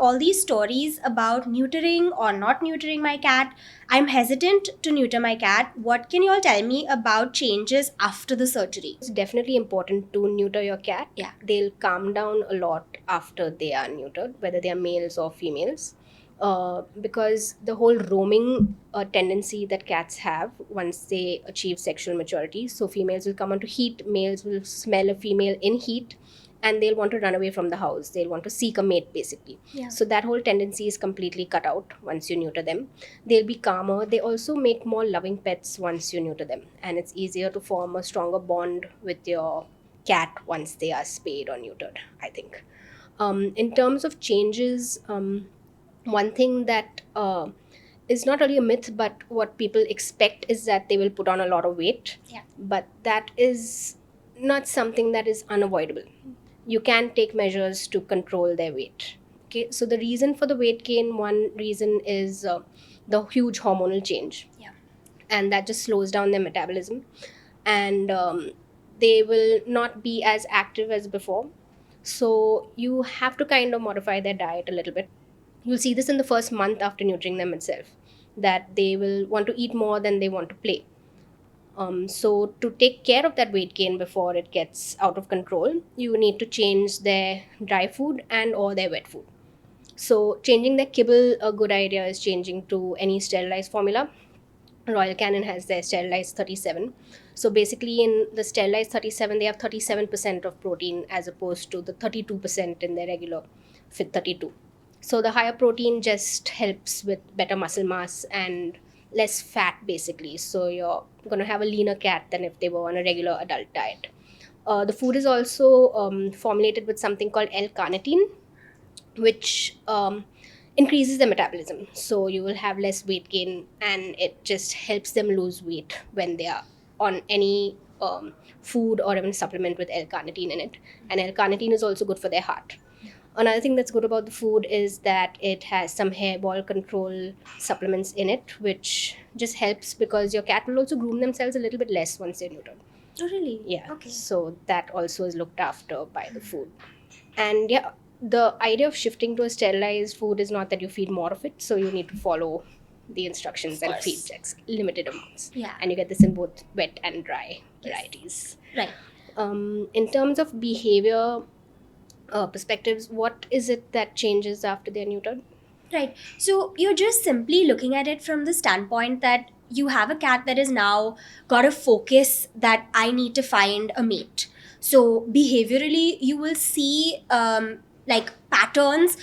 all these stories about neutering or not neutering my cat. I'm hesitant to neuter my cat. What can you all tell me about changes after the surgery? It's definitely important to neuter your cat. Yeah. They'll calm down a lot after they are neutered, whether they are males or females. Because the whole roaming tendency that cats have once they achieve sexual maturity. So females will come onto heat, males will smell a female in heat, and they'll want to run away from the house. They'll want to seek a mate, basically. Yeah. So that whole tendency is completely cut out once you neuter them. They'll be calmer. They also make more loving pets once you neuter them, and it's easier to form a stronger bond with your cat once they are spayed or neutered, I think. In terms of changes, one thing that is not really a myth, but what people expect is that they will put on a lot of weight. Yeah. But that is not something that is unavoidable. You can take measures to control their weight. Okay, so the reason for the weight gain, one reason is the huge hormonal change. Yeah. And that just slows down their metabolism, and they will not be as active as before. So you have to kind of modify their diet a little bit. You'll see this in the first month after neutering them itself, that they will want to eat more than they want to play. So to take care of that weight gain before it gets out of control, you need to change their dry food and or their wet food. So changing their kibble, a good idea is changing to any sterilized formula. Royal Canin has their sterilized 37. So basically in the sterilized 37, they have 37% of protein as opposed to the 32% in their regular Fit 32. So the higher protein just helps with better muscle mass and less fat, basically. So you're going to have a leaner cat than if they were on a regular adult diet. The food is also formulated with something called L-carnitine, which increases the metabolism. So you will have less weight gain, and it just helps them lose weight when they are on any food or even supplement with L-carnitine in it. And L-carnitine is also good for their heart. Another thing that's good about the food is that it has some hairball control supplements in it, which just helps because your cat will also groom themselves a little bit less once they're neutered. Oh, really? Yeah. Okay. So that also is looked after by the food. And yeah, the idea of shifting to a sterilized food is not that you feed more of it. So you need to follow the instructions Of and course. feed checks, limited amounts. Yeah. And you get this in both wet and dry Yes. varieties. Right. In terms of behavior perspectives, what is it that changes after they're neutered? Right. So you're just simply looking at it from the standpoint that you have a cat that is now got a focus that I need to find a mate. So behaviorally, you will see like patterns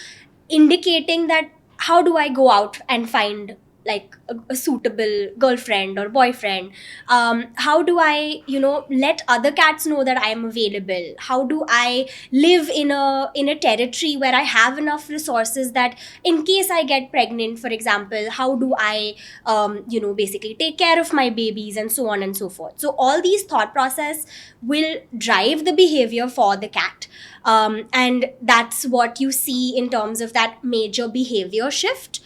indicating that how do I go out and find like a suitable girlfriend or boyfriend. How do I let other cats know that I am available? How do I live in a territory where I have enough resources that in case I get pregnant, for example, how do I basically take care of my babies and so on and so forth. So all these thought process will drive the behavior for the cat. And that's what you see in terms of that major behavior shift.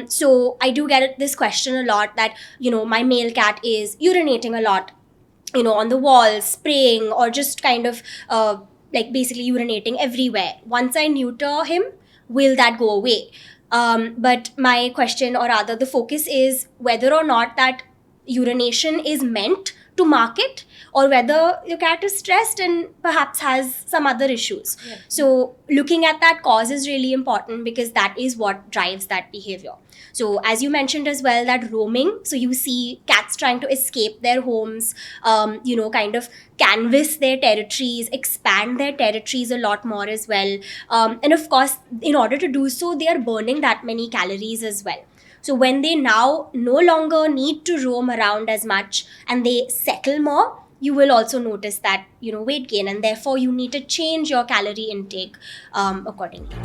So I do get this question a lot that, my male cat is urinating a lot, on the walls, spraying, or just kind of like basically urinating everywhere. Once I neuter him, will that go away? But my question, or rather the focus, is whether or not that urination is meant to mark it, or whether your cat is stressed and perhaps has some other issues. Yeah. So looking at that cause is really important because that is what drives that behavior. So as you mentioned as well, that roaming, so you see cats trying to escape their homes, kind of canvas their territories, expand their territories a lot more as well. And of course, in order to do so, they are burning that many calories as well. So when they now no longer need to roam around as much and they settle more, you will also notice that weight gain, and therefore you need to change your calorie intake accordingly.